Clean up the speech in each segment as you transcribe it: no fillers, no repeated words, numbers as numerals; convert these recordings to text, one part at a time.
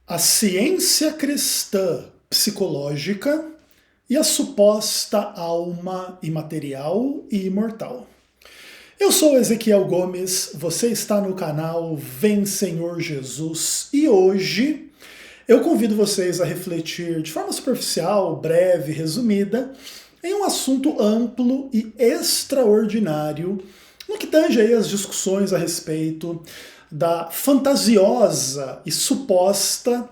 A ciência cristã psicológica e a suposta alma imaterial e imortal. Eu sou Ezequiel Gomes, você está no canal Vem Senhor Jesus e hoje eu convido vocês a refletir de forma superficial, breve, resumida, em um assunto amplo e extraordinário no que tange aí as discussões a respeito da fantasiosa e suposta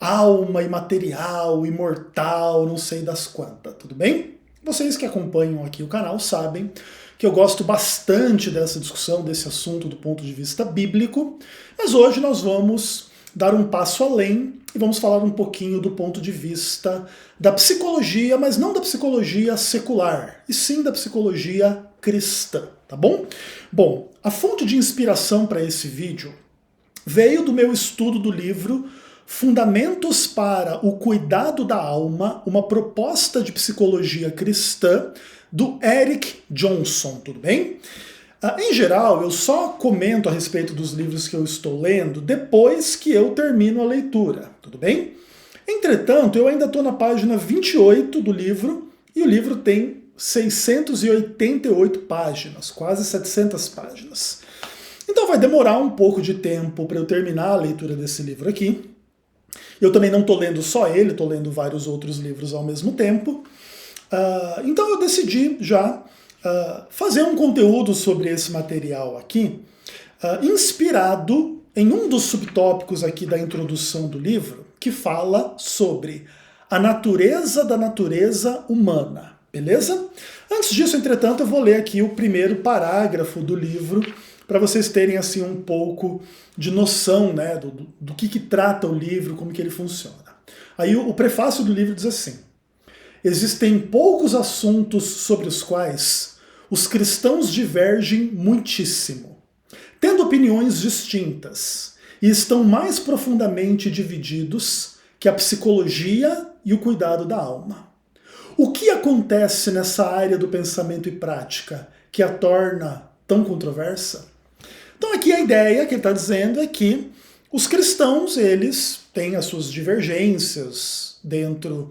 alma imaterial, imortal, não sei das quantas, tudo bem? Vocês que acompanham aqui o canal sabem que eu gosto bastante dessa discussão, desse assunto do ponto de vista bíblico, mas hoje nós vamos dar um passo além e vamos falar um pouquinho do ponto de vista da psicologia, mas não da psicologia secular, e sim da psicologia cristã, tá bom? Bom, a fonte de inspiração para esse vídeo veio do meu estudo do livro Fundamentos para o Cuidado da Alma, uma proposta de psicologia cristã, do Eric Johnson, tudo bem? Em geral, eu só comento a respeito dos livros que eu estou lendo depois que eu termino a leitura, tudo bem? Entretanto, eu ainda estou na página 28 do livro e o livro tem 688 páginas, quase 700 páginas. Então vai demorar um pouco de tempo para eu terminar a leitura desse livro aqui. Eu também não estou lendo só ele, estou lendo vários outros livros ao mesmo tempo. Então eu decidi já fazer um conteúdo sobre esse material aqui, inspirado em um dos subtópicos aqui da introdução do livro, que fala sobre a natureza da natureza humana, beleza? Antes disso, entretanto, eu vou ler aqui o primeiro parágrafo do livro, para vocês terem assim um pouco de noção, né, do que trata o livro, como que ele funciona. Aí o prefácio do livro diz assim: existem poucos assuntos sobre os quais os cristãos divergem muitíssimo, tendo opiniões distintas, e estão mais profundamente divididos que a psicologia e o cuidado da alma. O que acontece nessa área do pensamento e prática que a torna tão controversa? Então aqui a ideia que ele está dizendo é que os cristãos, eles têm as suas divergências dentro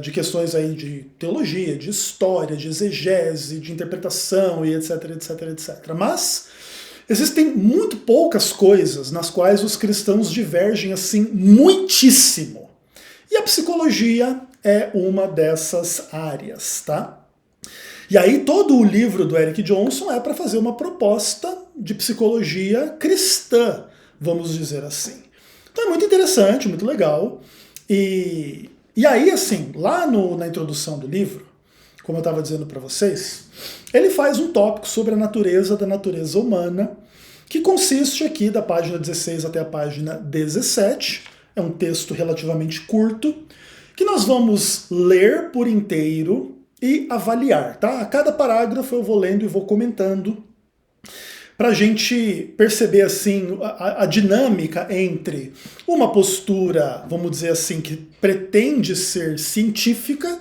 de questões aí de teologia, de história, de exegese, de interpretação e etc, etc, etc. Mas existem muito poucas coisas nas quais os cristãos divergem assim muitíssimo. E a psicologia é uma dessas áreas, tá? E aí todo o livro do Eric Johnson é para fazer uma proposta de psicologia cristã, vamos dizer assim. Então é muito interessante, muito legal. E aí, assim, lá na introdução do livro, como eu estava dizendo para vocês, ele faz um tópico sobre a natureza da natureza humana, que consiste aqui da página 16 até a página 17. É um texto relativamente curto, que nós vamos ler por inteiro e avaliar, tá? A cada parágrafo eu vou lendo e vou comentando para a gente perceber assim a dinâmica entre uma postura, vamos dizer assim, que pretende ser científica,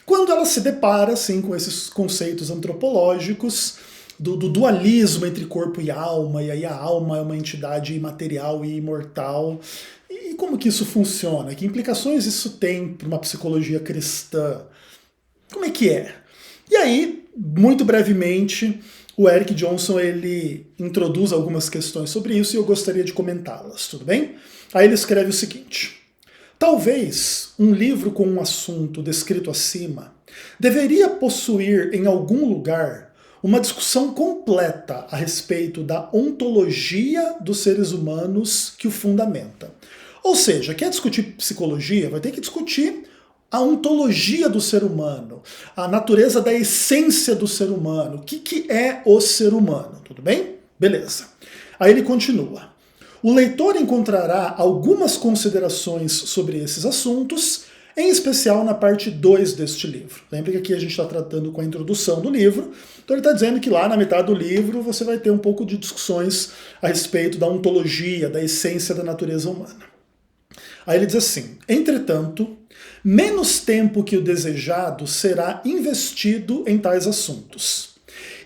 quando ela se depara assim com esses conceitos antropológicos do dualismo entre corpo e alma, e aí a alma é uma entidade imaterial e imortal. E como que isso funciona? Que implicações isso tem para uma psicologia cristã? Como é que é? E aí, muito brevemente, o Eric Johnson ele introduz algumas questões sobre isso e eu gostaria de comentá-las, tudo bem? Aí ele escreve o seguinte: talvez um livro com um assunto descrito acima deveria possuir em algum lugar uma discussão completa a respeito da ontologia dos seres humanos que o fundamenta. Ou seja, quer discutir psicologia, vai ter que discutir a ontologia do ser humano, a natureza da essência do ser humano, o que é o ser humano, tudo bem? Beleza. Aí ele continua. O leitor encontrará algumas considerações sobre esses assuntos, em especial na parte 2 deste livro. Lembre que aqui a gente está tratando com a introdução do livro, então ele está dizendo que lá na metade do livro você vai ter um pouco de discussões a respeito da ontologia, da essência da natureza humana. Aí ele diz assim: entretanto, menos tempo que o desejado será investido em tais assuntos.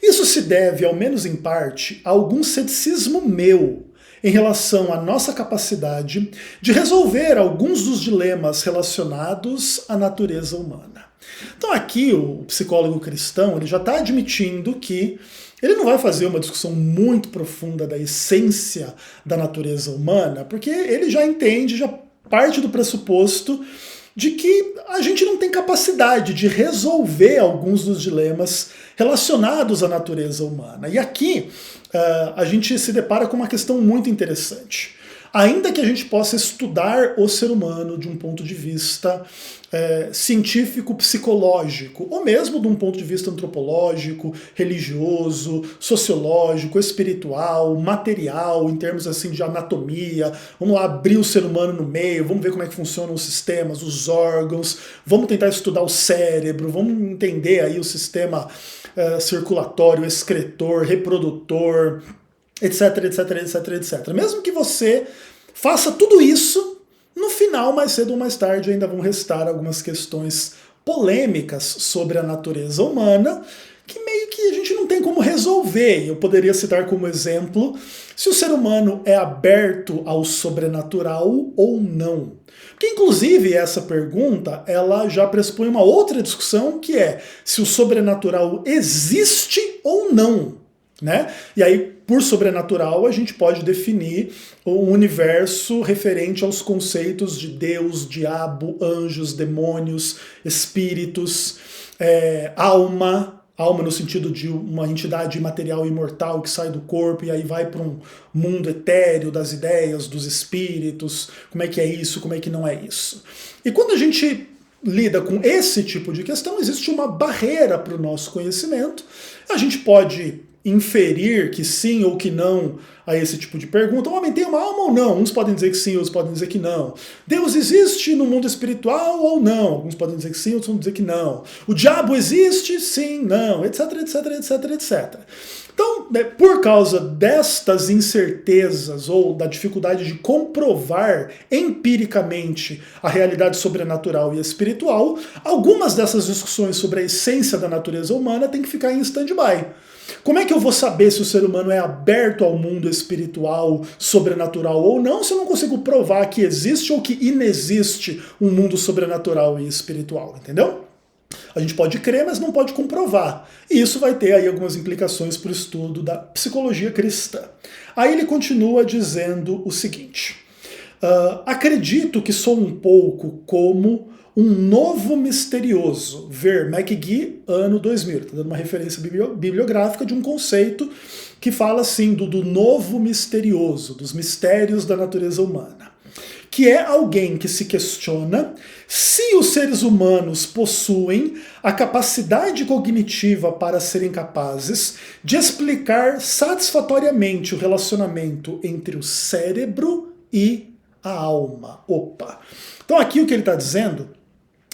Isso se deve, ao menos em parte, a algum ceticismo meu em relação à nossa capacidade de resolver alguns dos dilemas relacionados à natureza humana. Então aqui o psicólogo cristão ele já está admitindo que ele não vai fazer uma discussão muito profunda da essência da natureza humana, porque ele já entende, já parte do pressuposto de que a gente não tem capacidade de resolver alguns dos dilemas relacionados à natureza humana. E aqui a gente se depara com uma questão muito interessante. Ainda que a gente possa estudar o ser humano de um ponto de vista científico-psicológico, ou mesmo de um ponto de vista antropológico, religioso, sociológico, espiritual, material, em termos assim de anatomia, vamos lá abrir o ser humano no meio, vamos ver como é que funcionam os sistemas, os órgãos, vamos tentar estudar o cérebro, vamos entender aí o sistema circulatório, excretor, reprodutor, etc, etc, etc, etc. Mesmo que você faça tudo isso, no final, mais cedo ou mais tarde, ainda vão restar algumas questões polêmicas sobre a natureza humana, que meio que a gente não tem como resolver. Eu poderia citar como exemplo se o ser humano é aberto ao sobrenatural ou não. Porque, inclusive, essa pergunta ela já pressupõe uma outra discussão, que é se o sobrenatural existe ou não. Né? E aí, por sobrenatural, a gente pode definir um universo referente aos conceitos de Deus, diabo, anjos, demônios, espíritos, alma no sentido de uma entidade imaterial e imortal que sai do corpo e aí vai para um mundo etéreo das ideias, dos espíritos, como é que é isso, como é que não é isso. E quando a gente lida com esse tipo de questão, existe uma barreira para o nosso conhecimento. A gente pode inferir que sim ou que não a esse tipo de pergunta. O homem tem uma alma ou não? Uns podem dizer que sim, outros podem dizer que não. Deus existe no mundo espiritual ou não? Alguns podem dizer que sim, outros vão dizer que não. O diabo existe? Sim, não, etc, etc, etc, etc. Então, por causa destas incertezas ou da dificuldade de comprovar empiricamente a realidade sobrenatural e espiritual, algumas dessas discussões sobre a essência da natureza humana têm que ficar em stand-by. Como é que eu vou saber se o ser humano é aberto ao mundo espiritual, sobrenatural ou não, se eu não consigo provar que existe ou que inexiste um mundo sobrenatural e espiritual, entendeu? A gente pode crer, mas não pode comprovar. E isso vai ter aí algumas implicações para o estudo da psicologia cristã. Aí ele continua dizendo o seguinte: acredito que sou um pouco como um novo misterioso, ver McGee, ano 2000. Está dando uma referência bibliográfica de um conceito que fala assim do novo misterioso, dos mistérios da natureza humana, que é alguém que se questiona se os seres humanos possuem a capacidade cognitiva para serem capazes de explicar satisfatoriamente o relacionamento entre o cérebro e a alma. Opa! Então aqui o que ele está dizendo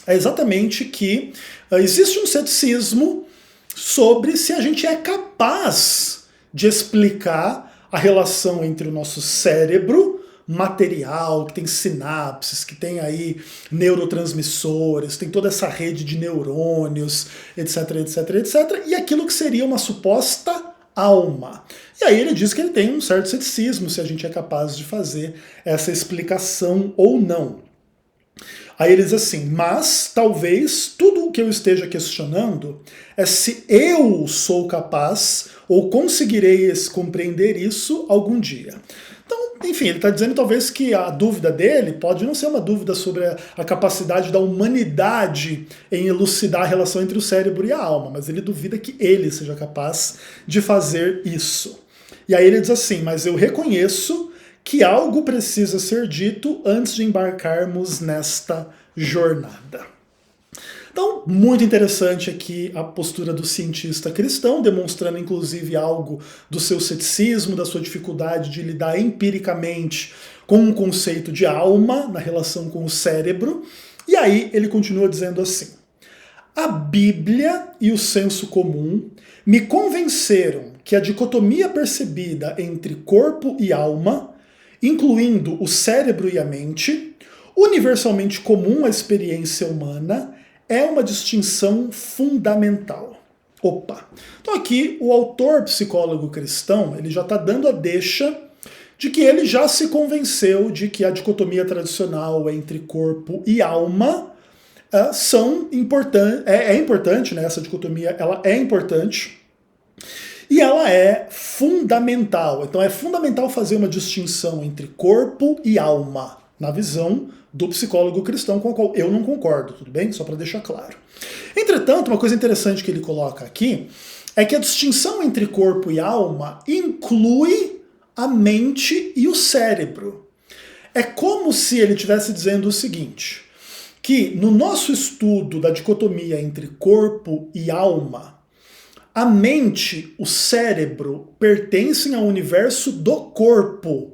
é exatamente que existe um ceticismo sobre se a gente é capaz de explicar a relação entre o nosso cérebro material, que tem sinapses, que tem aí neurotransmissores, tem toda essa rede de neurônios, etc, etc, etc, e aquilo que seria uma suposta alma. E aí ele diz que ele tem um certo ceticismo se a gente é capaz de fazer essa explicação ou não. Aí ele diz assim, mas talvez tudo o que eu esteja questionando é se eu sou capaz ou conseguirei compreender isso algum dia. Então, enfim, ele está dizendo talvez que a dúvida dele pode não ser uma dúvida sobre a capacidade da humanidade em elucidar a relação entre o cérebro e a alma, mas ele duvida que ele seja capaz de fazer isso. E aí ele diz assim, mas eu reconheço que algo precisa ser dito antes de embarcarmos nesta jornada. Então, muito interessante aqui a postura do cientista cristão, demonstrando inclusive algo do seu ceticismo, da sua dificuldade de lidar empiricamente com o conceito de alma na relação com o cérebro. E aí ele continua dizendo assim: a Bíblia e o senso comum me convenceram que a dicotomia percebida entre corpo e alma, incluindo o cérebro e a mente, universalmente comum à experiência humana, é uma distinção fundamental. Opa! Então aqui o autor psicólogo cristão ele já está dando a deixa de que ele já se convenceu de que a dicotomia tradicional entre corpo e alma é importante, né? Essa dicotomia ela é importante e ela é fundamental. Então é fundamental fazer uma distinção entre corpo e alma, na visão do psicólogo cristão, com a qual eu não concordo, tudo bem? Só para deixar claro. Entretanto, uma coisa interessante que ele coloca aqui é que a distinção entre corpo e alma inclui a mente e o cérebro. É como se ele estivesse dizendo o seguinte, que no nosso estudo da dicotomia entre corpo e alma, a mente, o cérebro, pertencem ao universo do corpo,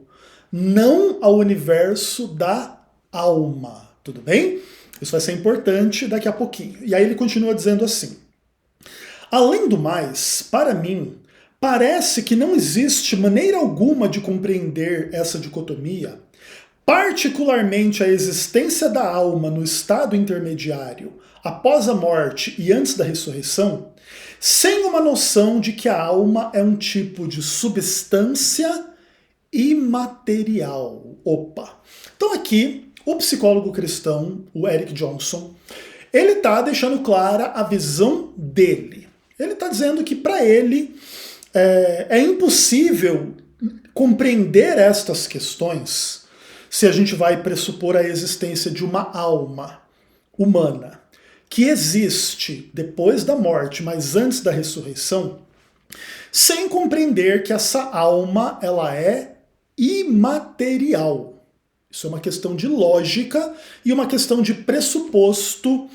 não ao universo da alma. Tudo bem? Isso vai ser importante daqui a pouquinho. E aí ele continua dizendo assim: além do mais, para mim, parece que não existe maneira alguma de compreender essa dicotomia, particularmente a existência da alma no estado intermediário, após a morte e antes da ressurreição, sem uma noção de que a alma é um tipo de substância imaterial. Opa! Então aqui, o psicólogo cristão, o Eric Johnson, ele está deixando clara a visão dele. Ele está dizendo que para ele é impossível compreender estas questões se a gente vai pressupor a existência de uma alma humana que existe depois da morte, mas antes da ressurreição, sem compreender que essa alma ela é imaterial. Isso é uma questão de lógica e uma questão de pressuposto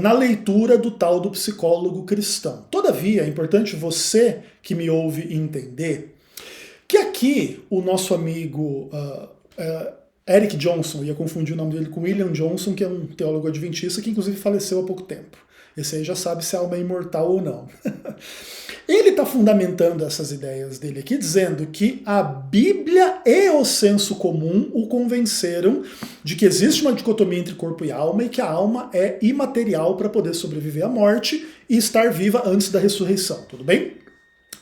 na leitura do tal do psicólogo cristão. Todavia, é importante você que me ouve entender que aqui o nosso amigo Eric Johnson, ia confundir o nome dele com William Johnson, que é um teólogo adventista que inclusive faleceu há pouco tempo. Esse aí já sabe se a alma é imortal ou não. Ele está fundamentando essas ideias dele aqui, dizendo que a Bíblia e o senso comum o convenceram de que existe uma dicotomia entre corpo e alma e que a alma é imaterial para poder sobreviver à morte e estar viva antes da ressurreição, tudo bem?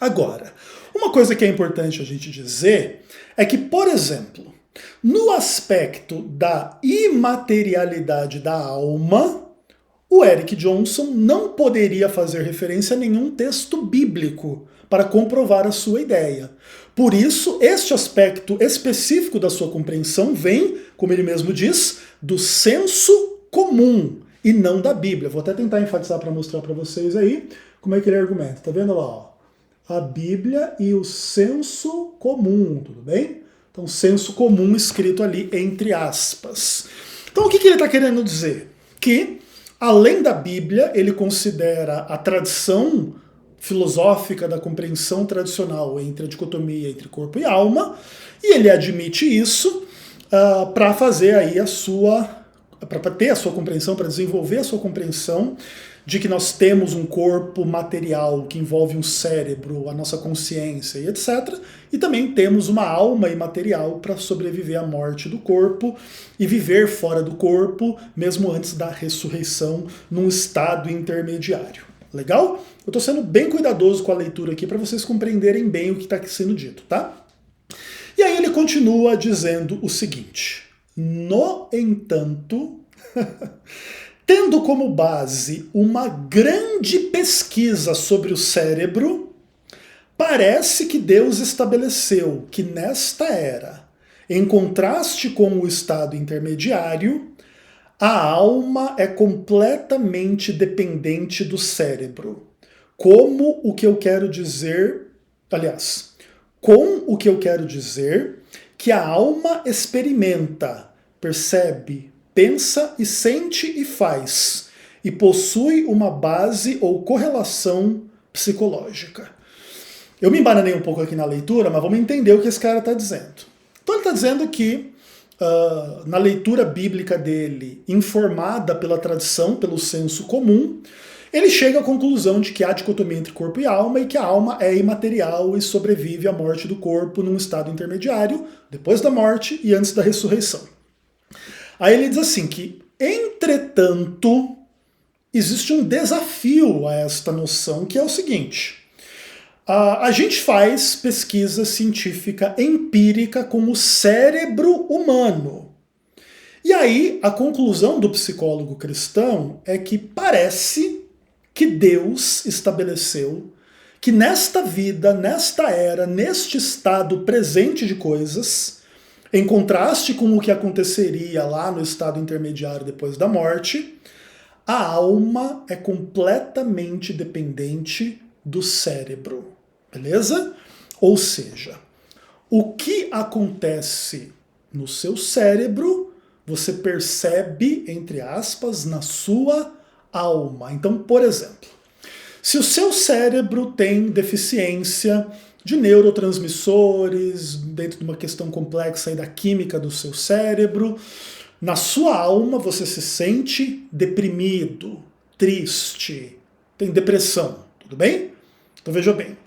Agora, uma coisa que é importante a gente dizer é que, por exemplo, no aspecto da imaterialidade da alma, o Eric Johnson não poderia fazer referência a nenhum texto bíblico para comprovar a sua ideia. Por isso, este aspecto específico da sua compreensão vem, como ele mesmo diz, do senso comum e não da Bíblia. Vou até tentar enfatizar para mostrar para vocês aí como é que ele argumenta. Tá vendo lá? Ó? A Bíblia e o senso comum, tudo bem? Então, senso comum escrito ali entre aspas. Então, o que ele está querendo dizer? Que, além da Bíblia, ele considera a tradição filosófica da compreensão tradicional entre a dicotomia entre corpo e alma, e ele admite isso para fazer aí para ter a sua compreensão, para desenvolver a sua compreensão de que nós temos um corpo material que envolve um cérebro, a nossa consciência e etc. E também temos uma alma imaterial para sobreviver à morte do corpo e viver fora do corpo, mesmo antes da ressurreição, num estado intermediário. Legal? Eu estou sendo bem cuidadoso com a leitura aqui para vocês compreenderem bem o que está sendo dito, tá? E aí ele continua dizendo o seguinte: no entanto, tendo como base uma grande pesquisa sobre o cérebro, parece que Deus estabeleceu que nesta era, em contraste com o estado intermediário, a alma é completamente dependente do cérebro. Com o que eu quero dizer que a alma experimenta, percebe, pensa e sente e faz, e possui uma base ou correlação psicológica. Eu me embananei um pouco aqui na leitura, mas vamos entender o que esse cara está dizendo. Então ele está dizendo que, na leitura bíblica dele, informada pela tradição, pelo senso comum, ele chega à conclusão de que há dicotomia entre corpo e alma e que a alma é imaterial e sobrevive à morte do corpo num estado intermediário, depois da morte e antes da ressurreição. Aí ele diz assim que, entretanto, existe um desafio a esta noção, que é o seguinte: A gente faz pesquisa científica empírica com o cérebro humano. E aí, a conclusão do psicólogo cristão é que parece que Deus estabeleceu que nesta vida, nesta era, neste estado presente de coisas, em contraste com o que aconteceria lá no estado intermediário depois da morte, a alma é completamente dependente do cérebro, beleza? Ou seja, o que acontece no seu cérebro, você percebe, entre aspas, na sua alma. Então, por exemplo, se o seu cérebro tem deficiência de neurotransmissores, dentro de uma questão complexa aí da química do seu cérebro, na sua alma você se sente deprimido, triste, tem depressão, tudo bem? Então veja bem,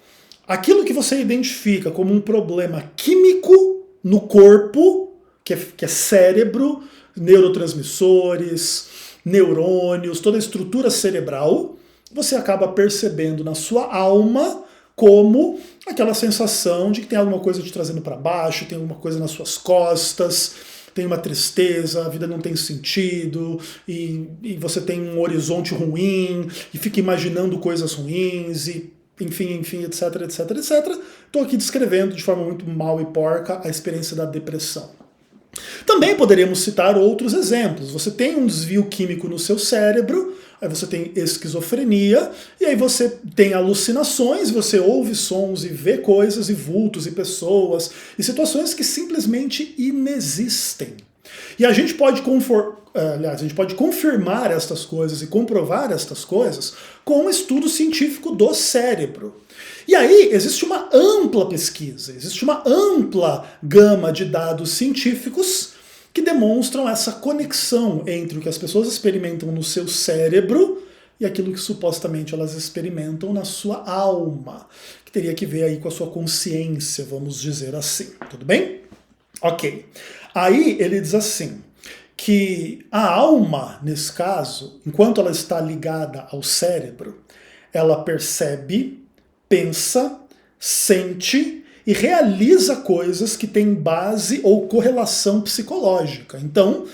aquilo que você identifica como um problema químico no corpo, que é cérebro, neurotransmissores, neurônios, toda a estrutura cerebral, você acaba percebendo na sua alma como aquela sensação de que tem alguma coisa te trazendo para baixo, tem alguma coisa nas suas costas, tem uma tristeza, a vida não tem sentido, e você tem um horizonte ruim, e fica imaginando coisas ruins, e enfim, etc, etc, etc. Estou aqui descrevendo de forma muito mal e porca a experiência da depressão. Também poderíamos citar outros exemplos. Você tem um desvio químico no seu cérebro, aí você tem esquizofrenia, e aí você tem alucinações, você ouve sons e vê coisas e vultos e pessoas e situações que simplesmente inexistem. E a gente pode confirmar estas coisas e comprovar estas coisas com um estudo científico do cérebro. E aí existe uma ampla pesquisa, existe uma ampla gama de dados científicos que demonstram essa conexão entre o que as pessoas experimentam no seu cérebro e aquilo que supostamente elas experimentam na sua alma, que teria que ver aí com a sua consciência, vamos dizer assim, tudo bem? Ok. Aí ele diz assim, que a alma, nesse caso, enquanto ela está ligada ao cérebro, ela percebe, pensa, sente e realiza coisas que têm base ou correlação psicológica. Então,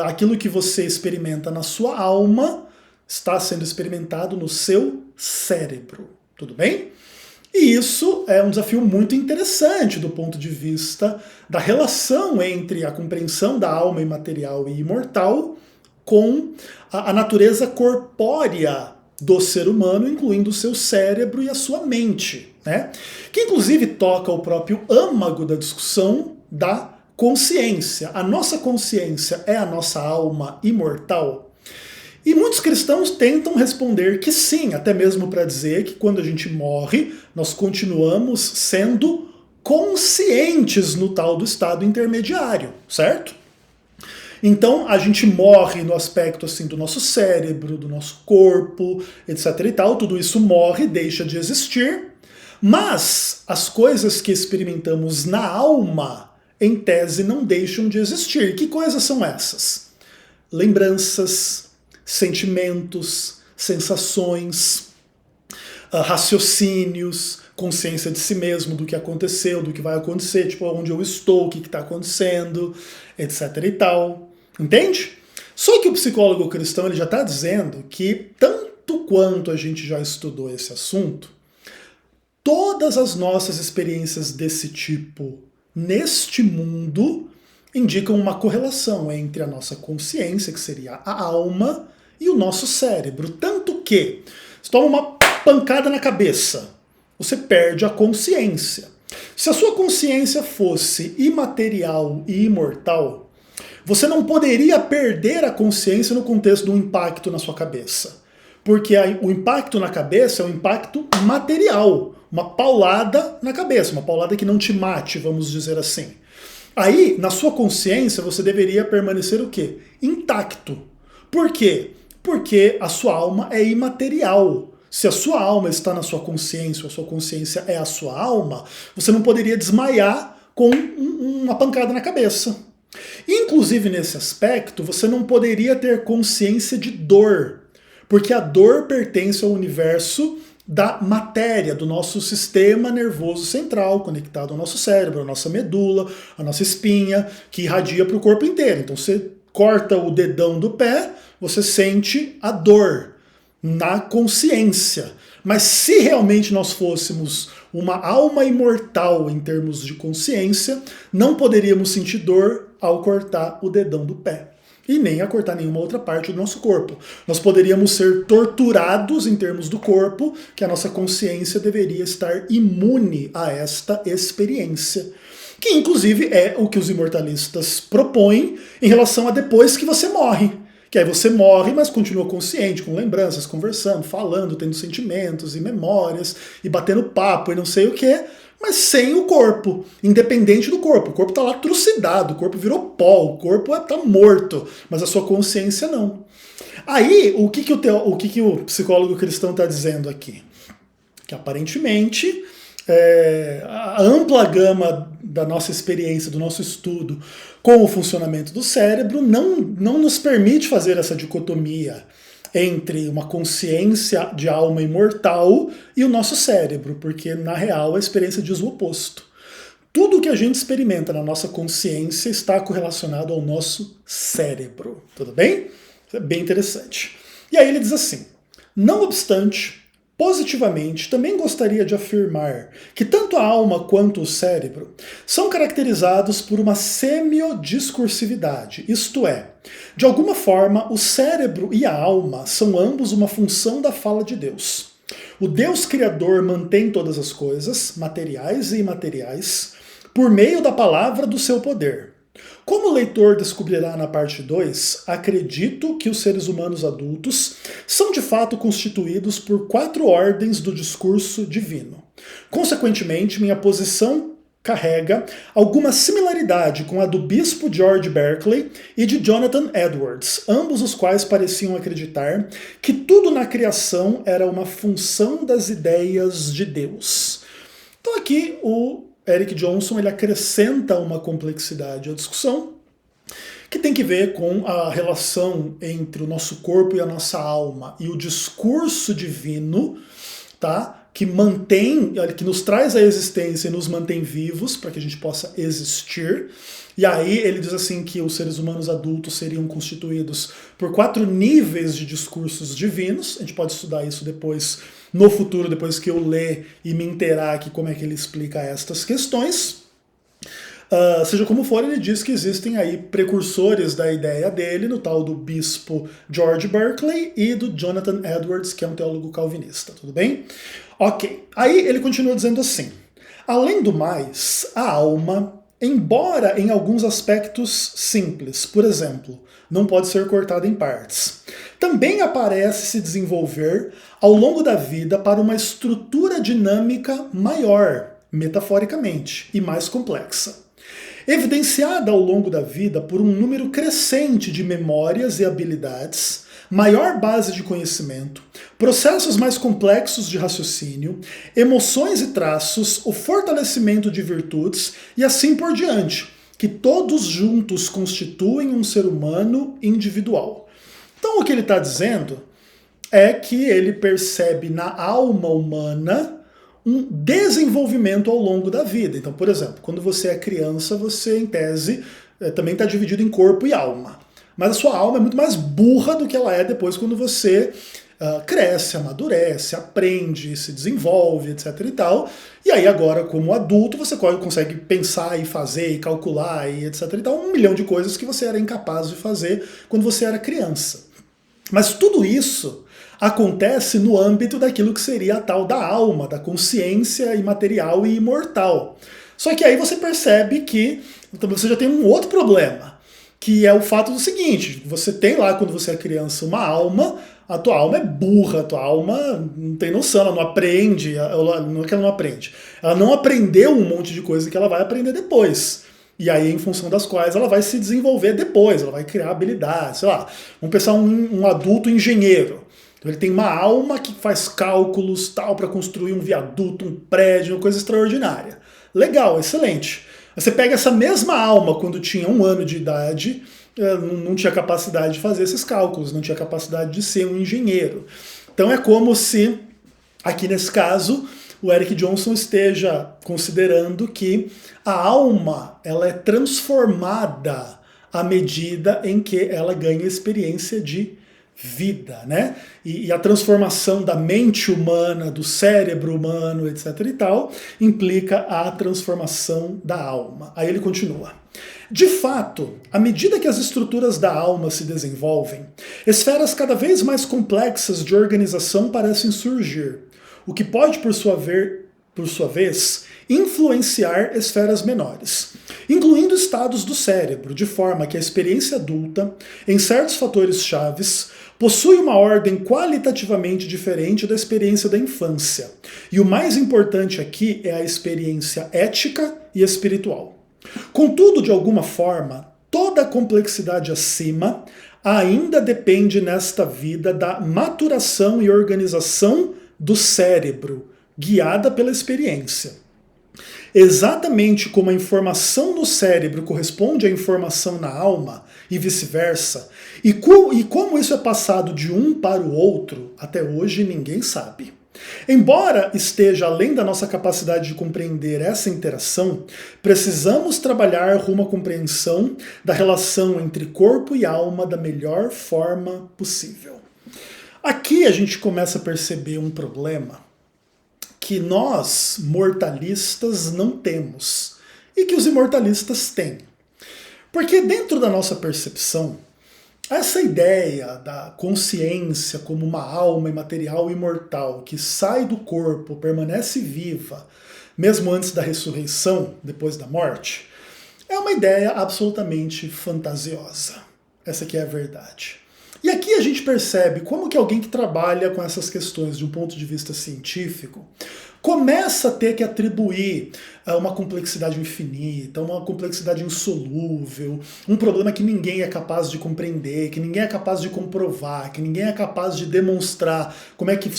aquilo que você experimenta na sua alma está sendo experimentado no seu cérebro. Tudo bem? E isso é um desafio muito interessante do ponto de vista da relação entre a compreensão da alma imaterial e imortal com a natureza corpórea do ser humano, incluindo o seu cérebro e a sua mente, né? Que inclusive toca o próprio âmago da discussão da consciência. A nossa consciência é a nossa alma imortal? E muitos cristãos tentam responder que sim, até mesmo para dizer que quando a gente morre, nós continuamos sendo conscientes no tal do estado intermediário, certo? Então a gente morre no aspecto assim do nosso cérebro, do nosso corpo, etc e tal, tudo isso morre, deixa de existir, mas as coisas que experimentamos na alma, em tese, não deixam de existir. Que coisas são essas? Lembranças, sentimentos, sensações, raciocínios, consciência de si mesmo, do que aconteceu, do que vai acontecer, tipo onde eu estou, o que está acontecendo, etc e tal. Entende? Só que o psicólogo cristão ele já está dizendo que, tanto quanto a gente já estudou esse assunto, todas as nossas experiências desse tipo neste mundo indicam uma correlação entre a nossa consciência, que seria a alma, e o nosso cérebro. Tanto que, se toma uma pancada na cabeça, você perde a consciência. Se a sua consciência fosse imaterial e imortal, você não poderia perder a consciência no contexto de um impacto na sua cabeça. Porque o impacto na cabeça é um impacto material, uma paulada na cabeça, uma paulada que não te mate, vamos dizer assim. Aí, na sua consciência, você deveria permanecer o quê? Intacto. Por quê? Porque a sua alma é imaterial. Se a sua alma está na sua consciência, ou a sua consciência é a sua alma, você não poderia desmaiar com uma pancada na cabeça. Inclusive, nesse aspecto, você não poderia ter consciência de dor, porque a dor pertence ao universo da matéria, do nosso sistema nervoso central, conectado ao nosso cérebro, à nossa medula, à nossa espinha, que irradia para o corpo inteiro. Então você corta o dedão do pé, você sente a dor na consciência. Mas se realmente nós fôssemos uma alma imortal em termos de consciência, não poderíamos sentir dor ao cortar o dedão do pé. E nem a cortar nenhuma outra parte do nosso corpo. Nós poderíamos ser torturados em termos do corpo, que a nossa consciência deveria estar imune a esta experiência. Que inclusive é o que os imortalistas propõem em relação a depois que você morre. Que aí você morre, mas continua consciente, com lembranças, conversando, falando, tendo sentimentos e memórias, e batendo papo e não sei o que, mas sem o corpo, independente do corpo. O corpo está lá trucidado, o corpo virou pó, o corpo está morto, mas a sua consciência não. Aí, o que o psicólogo cristão está dizendo aqui? Que aparentemente a ampla gama da nossa experiência, do nosso estudo com o funcionamento do cérebro não nos permite fazer essa dicotomia entre uma consciência de alma imortal e o nosso cérebro, porque na real a experiência diz o oposto. Tudo o que a gente experimenta na nossa consciência está correlacionado ao nosso cérebro, tudo bem? Isso é bem interessante. E aí ele diz assim: não obstante, positivamente, também gostaria de afirmar que tanto a alma quanto o cérebro são caracterizados por uma semiodiscursividade, isto é, de alguma forma, o cérebro e a alma são ambos uma função da fala de Deus. O Deus Criador mantém todas as coisas, materiais e imateriais, por meio da palavra do seu poder. Como o leitor descobrirá na parte 2, acredito que os seres humanos adultos são de fato constituídos por 4 ordens do discurso divino. Consequentemente, minha posição carrega alguma similaridade com a do bispo George Berkeley e de Jonathan Edwards, ambos os quais pareciam acreditar que tudo na criação era uma função das ideias de Deus. Então aqui o Eric Johnson ele acrescenta uma complexidade à discussão que tem que ver com a relação entre o nosso corpo e a nossa alma e o discurso divino, tá? Que nos traz a existência e nos mantém vivos para que a gente possa existir. E aí ele diz assim que os seres humanos adultos seriam constituídos por 4 níveis de discursos divinos. A gente pode estudar isso depois, no futuro, depois que eu ler e me inteirar aqui como é que ele explica estas questões. Seja como for, ele diz que existem aí precursores da ideia dele, no tal do bispo George Berkeley e do Jonathan Edwards, que é um teólogo calvinista, tudo bem? Ok, aí ele continua dizendo assim: além do mais, a alma, embora em alguns aspectos simples, por exemplo, não pode ser cortada em partes, também aparece se desenvolver ao longo da vida para uma estrutura dinâmica maior, metaforicamente, e mais complexa. Evidenciada ao longo da vida por um número crescente de memórias e habilidades, maior base de conhecimento, processos mais complexos de raciocínio, emoções e traços, o fortalecimento de virtudes e assim por diante, que todos juntos constituem um ser humano individual. Então o que ele está dizendo é que ele percebe na alma humana um desenvolvimento ao longo da vida. Então, por exemplo, quando você é criança, você, em tese, também está dividido em corpo e alma. Mas a sua alma é muito mais burra do que ela é depois quando você cresce, amadurece, aprende, se desenvolve, etc. e tal. E aí agora, como adulto, você consegue pensar e fazer e calcular e etc. e tal, 1 milhão de coisas que você era incapaz de fazer quando você era criança. Mas tudo isso acontece no âmbito daquilo que seria a tal da alma, da consciência imaterial e imortal. Só que aí você percebe que você já tem um outro problema, que é o fato do seguinte: você tem lá, quando você é criança, uma alma, a tua alma é burra, a tua alma não tem noção, ela não aprende, não é que ela não aprende, ela não aprendeu um monte de coisa que ela vai aprender depois. E aí, em função das quais ela vai se desenvolver depois, ela vai criar habilidades, sei lá. Vamos pensar um adulto engenheiro. Então ele tem uma alma que faz cálculos tal para construir um viaduto, um prédio, uma coisa extraordinária. Legal, excelente. Você pega essa mesma alma quando tinha 1 ano de idade, não tinha capacidade de fazer esses cálculos, não tinha capacidade de ser um engenheiro. Então é como se Aqui nesse caso, o Eric Johnson esteja considerando que a alma ela é transformada à medida em que ela ganha experiência de vida, né? E a transformação da mente humana, do cérebro humano, etc e tal, implica a transformação da alma. Aí ele continua. De fato, à medida que as estruturas da alma se desenvolvem, esferas cada vez mais complexas de organização parecem surgir, o que pode, por sua vez, influenciar esferas menores, incluindo estados do cérebro, de forma que a experiência adulta, em certos fatores chaves, possui uma ordem qualitativamente diferente da experiência da infância. E o mais importante aqui é a experiência ética e espiritual. Contudo, de alguma forma, toda a complexidade acima ainda depende nesta vida da maturação e organização do cérebro, guiada pela experiência. Exatamente como a informação no cérebro corresponde à informação na alma e vice-versa, e como isso é passado de um para o outro, até hoje ninguém sabe. Embora esteja além da nossa capacidade de compreender essa interação, precisamos trabalhar rumo à compreensão da relação entre corpo e alma da melhor forma possível. Aqui a gente começa a perceber um problema que nós, mortalistas, não temos e que os imortalistas têm. Porque dentro da nossa percepção, essa ideia da consciência como uma alma imaterial imortal que sai do corpo, permanece viva, mesmo antes da ressurreição, depois da morte, é uma ideia absolutamente fantasiosa. Essa aqui é a verdade. E aqui a gente percebe como que alguém que trabalha com essas questões de um ponto de vista científico começa a ter que atribuir uma complexidade infinita, uma complexidade insolúvel, um problema que ninguém é capaz de compreender, que ninguém é capaz de comprovar, que ninguém é capaz de demonstrar como é que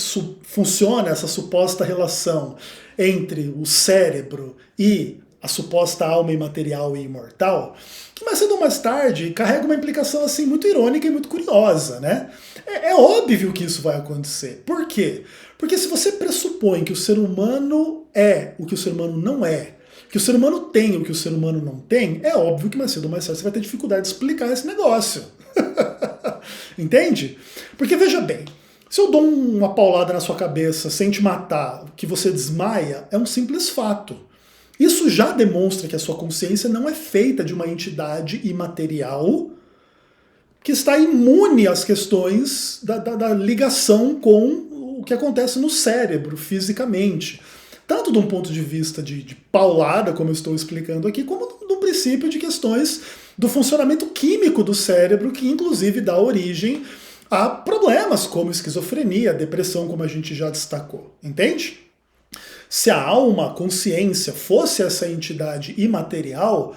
funciona essa suposta relação entre o cérebro e a suposta alma imaterial e imortal, que mais cedo ou mais tarde carrega uma implicação assim muito irônica e muito curiosa, né? É óbvio que isso vai acontecer. Por quê? Porque se você pressupõe que o ser humano é o que o ser humano não é, que o ser humano tem o que o ser humano não tem, é óbvio que mais cedo ou mais tarde você vai ter dificuldade de explicar esse negócio. Entende? Porque veja bem, se eu dou uma paulada na sua cabeça sem te matar, que você desmaia, é um simples fato. Isso já demonstra que a sua consciência não é feita de uma entidade imaterial que está imune às questões da ligação com o que acontece no cérebro, fisicamente. Tanto de um ponto de vista de paulada, como eu estou explicando aqui, como do princípio de questões do funcionamento químico do cérebro, que inclusive dá origem a problemas como esquizofrenia, depressão, como a gente já destacou. Entende? Se a alma, a consciência, fosse essa entidade imaterial,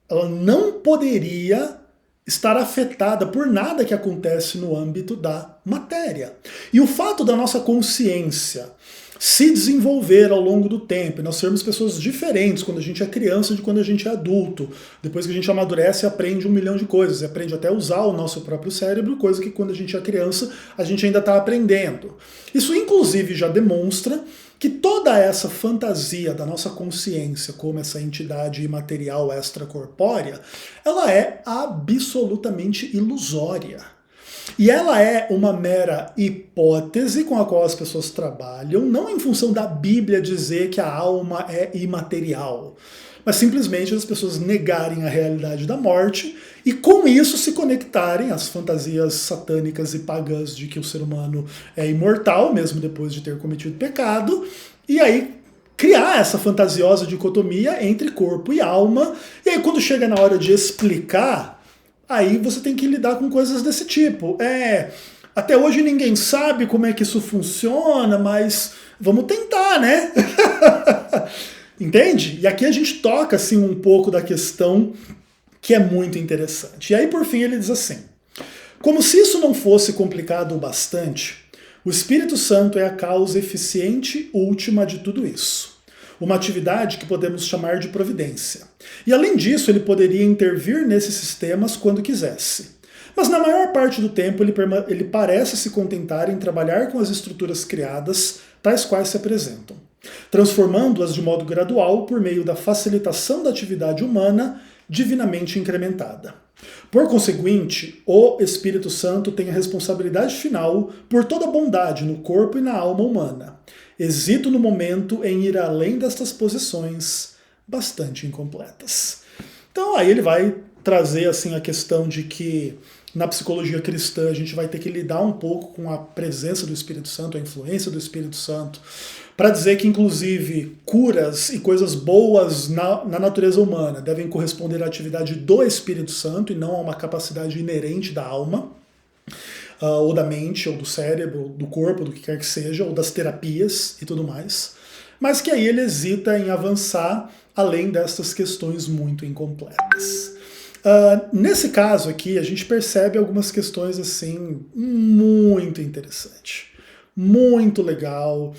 ela não poderia estar afetada por nada que acontece no âmbito da matéria. E o fato da nossa consciência se desenvolver ao longo do tempo, nós sermos pessoas diferentes quando a gente é criança de quando a gente é adulto. Depois que a gente amadurece, aprende 1 milhão de coisas, aprende até a usar o nosso próprio cérebro, coisa que quando a gente é criança, a gente ainda está aprendendo. Isso inclusive já demonstra que toda essa fantasia da nossa consciência como essa entidade imaterial extracorpórea, ela é absolutamente ilusória. E ela é uma mera hipótese com a qual as pessoas trabalham, não em função da Bíblia dizer que a alma é imaterial, mas simplesmente as pessoas negarem a realidade da morte e com isso se conectarem às fantasias satânicas e pagãs de que o ser humano é imortal, mesmo depois de ter cometido pecado, e aí criar essa fantasiosa dicotomia entre corpo e alma, e aí quando chega na hora de explicar, aí você tem que lidar com coisas desse tipo. Até hoje ninguém sabe como é que isso funciona, mas vamos tentar, né? Entende? E aqui a gente toca assim um pouco da questão que é muito interessante. E aí por fim ele diz assim: como se isso não fosse complicado o bastante, o Espírito Santo é a causa eficiente última de tudo isso. Uma atividade que podemos chamar de providência. E além disso, ele poderia intervir nesses sistemas quando quisesse. Mas na maior parte do tempo ele parece se contentar em trabalhar com as estruturas criadas, tais quais se apresentam, transformando-as de modo gradual por meio da facilitação da atividade humana divinamente incrementada. Por conseguinte, o Espírito Santo tem a responsabilidade final por toda a bondade no corpo e na alma humana. Hesito no momento em ir além destas posições bastante incompletas. Então aí ele vai trazer assim a questão de que na psicologia cristã a gente vai ter que lidar um pouco com a presença do Espírito Santo, a influência do Espírito Santo, para dizer que inclusive curas e coisas boas na natureza humana devem corresponder à atividade do Espírito Santo e não a uma capacidade inerente da alma, ou da mente, ou do cérebro, ou do corpo, do que quer que seja, ou das terapias e tudo mais. Mas que aí ele hesita em avançar além destas questões muito incompletas. Nesse caso aqui, a gente percebe algumas questões assim muito interessantes, muito legal,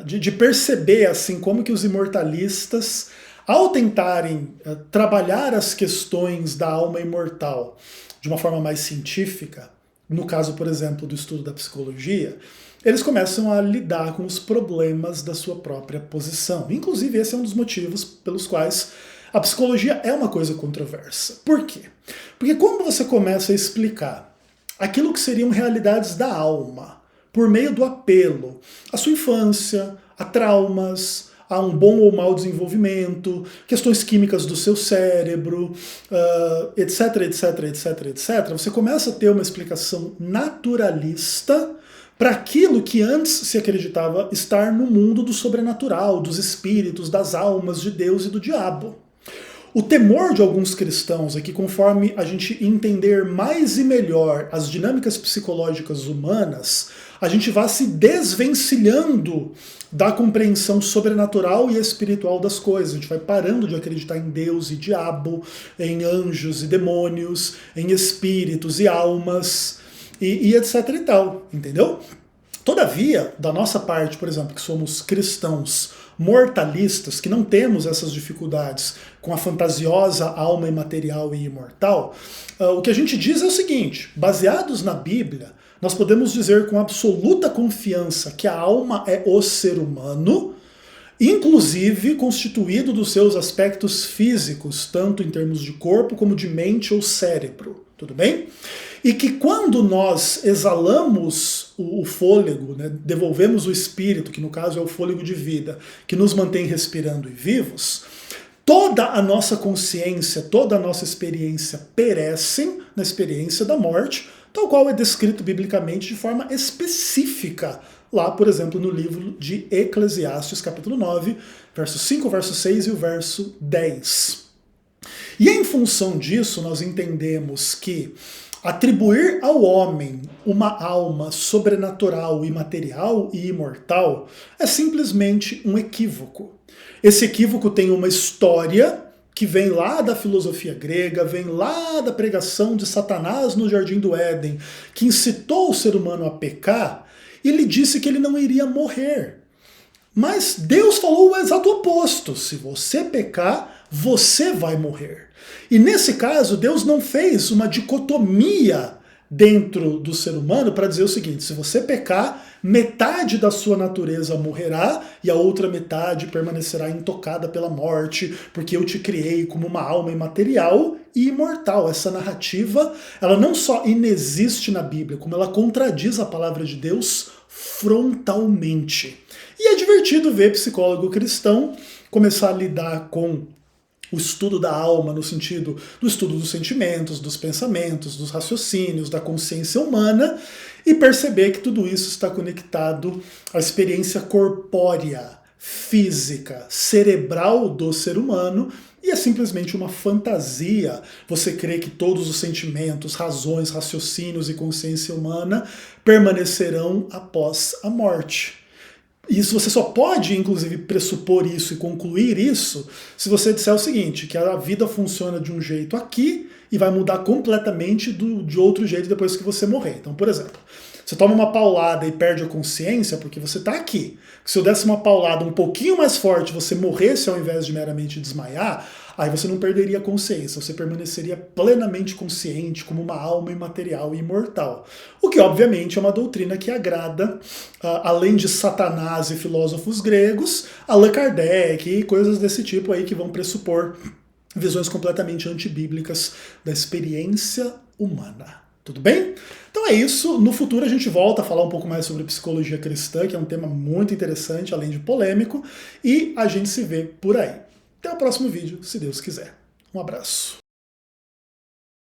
de perceber assim como que os imortalistas, ao tentarem trabalhar as questões da alma imortal de uma forma mais científica, no caso, por exemplo, do estudo da psicologia, eles começam a lidar com os problemas da sua própria posição. Inclusive, esse é um dos motivos pelos quais a psicologia é uma coisa controversa. Por quê? Porque quando você começa a explicar aquilo que seriam realidades da alma, por meio do apelo à sua infância, a traumas, a um bom ou mau desenvolvimento, questões químicas do seu cérebro, etc, etc, etc, etc, você começa a ter uma explicação naturalista para aquilo que antes se acreditava estar no mundo do sobrenatural, dos espíritos, das almas, de Deus e do diabo. O temor de alguns cristãos é que, conforme a gente entender mais e melhor as dinâmicas psicológicas humanas, a gente vá se desvencilhando da compreensão sobrenatural e espiritual das coisas. A gente vai parando de acreditar em Deus e diabo, em anjos e demônios, em espíritos e almas, e etc e tal, entendeu? Todavia, da nossa parte, por exemplo, que somos cristãos mortalistas, que não temos essas dificuldades com a fantasiosa alma imaterial e imortal, o que a gente diz é o seguinte: baseados na Bíblia, nós podemos dizer com absoluta confiança que a alma é o ser humano, inclusive constituído dos seus aspectos físicos, tanto em termos de corpo como de mente ou cérebro, tudo bem? E que quando nós exalamos o fôlego, né, devolvemos o espírito, que no caso é o fôlego de vida, que nos mantém respirando e vivos, toda a nossa consciência, toda a nossa experiência perecem na experiência da morte, tal qual é descrito biblicamente de forma específica, lá, por exemplo, no livro de Eclesiastes, capítulo 9, verso 5, verso 6 e o verso 10. E em função disso, nós entendemos que atribuir ao homem uma alma sobrenatural, imaterial e imortal é simplesmente um equívoco. Esse equívoco tem uma história que vem lá da filosofia grega, vem lá da pregação de Satanás no Jardim do Éden, que incitou o ser humano a pecar e lhe disse que ele não iria morrer. Mas Deus falou o exato oposto: se você pecar, você vai morrer. E nesse caso, Deus não fez uma dicotomia dentro do ser humano para dizer o seguinte: se você pecar, metade da sua natureza morrerá e a outra metade permanecerá intocada pela morte, porque eu te criei como uma alma imaterial e imortal. Essa narrativa, ela não só inexiste na Bíblia, como ela contradiz a palavra de Deus frontalmente. E é divertido ver psicólogo cristão começar a lidar com o estudo da alma no sentido do estudo dos sentimentos, dos pensamentos, dos raciocínios, da consciência humana, e perceber que tudo isso está conectado à experiência corpórea, física, cerebral do ser humano, e é simplesmente uma fantasia você crer que todos os sentimentos, razões, raciocínios e consciência humana permanecerão após a morte. Isso você só pode, inclusive, pressupor isso e concluir isso se você disser o seguinte: que a vida funciona de um jeito aqui e vai mudar completamente de outro jeito depois que você morrer. Então, por exemplo, você toma uma paulada e perde a consciência porque você está aqui. Se eu desse uma paulada um pouquinho mais forte, você morresse ao invés de meramente desmaiar, aí você não perderia a consciência, você permaneceria plenamente consciente como uma alma imaterial e imortal. O que, obviamente, é uma doutrina que agrada, além de Satanás e filósofos gregos, Allan Kardec e coisas desse tipo aí que vão pressupor visões completamente antibíblicas da experiência humana. Tudo bem? Então é isso. No futuro a gente volta a falar um pouco mais sobre psicologia cristã, que é um tema muito interessante, além de polêmico, e a gente se vê por aí. Até o próximo vídeo, se Deus quiser. Um abraço.